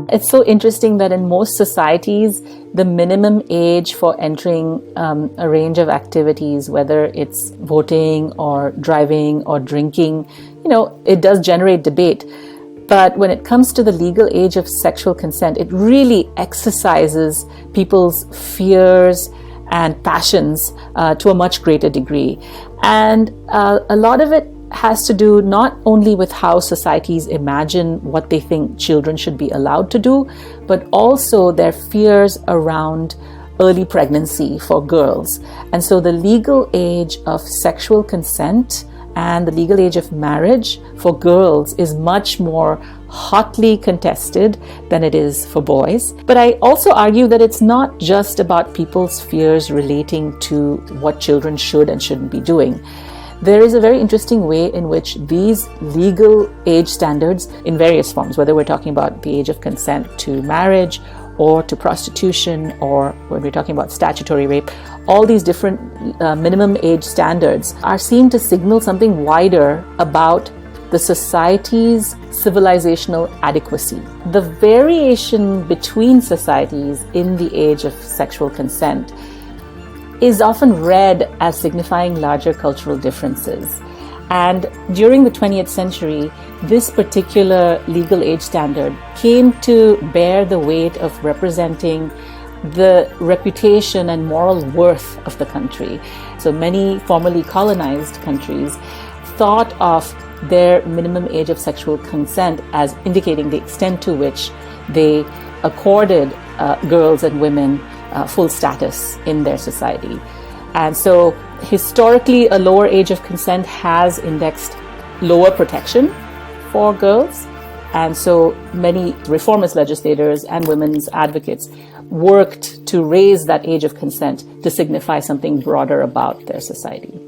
It's so interesting that in most societies, the minimum age for entering a range of activities, whether it's voting or driving or drinking, it does generate debate. But when it comes to the legal age of sexual consent, it really exercises people's fears and passions to a much greater degree. And a lot of it has to do not only with how societies imagine what they think children should be allowed to do, but also their fears around early pregnancy for girls. And so the legal age of sexual consent and the legal age of marriage for girls is much more hotly contested than it is for boys. But I also argue that it's not just about people's fears relating to what children should and shouldn't be doing. There is a very interesting way in which these legal age standards in various forms, whether we're talking about the age of consent to marriage or to prostitution, or when we're talking about statutory rape, all these different minimum age standards are seen to signal something wider about the society's civilizational adequacy. The variation between societies in the age of sexual consent is often read as signifying larger cultural differences. And during the 20th century, this particular legal age standard came to bear the weight of representing the reputation and moral worth of the country. So many formerly colonized countries thought of their minimum age of sexual consent as indicating the extent to which they accorded girls and women full status in their society. And so historically, a lower age of consent has indexed lower protection for girls. And so many reformist legislators and women's advocates worked to raise that age of consent to signify something broader about their society.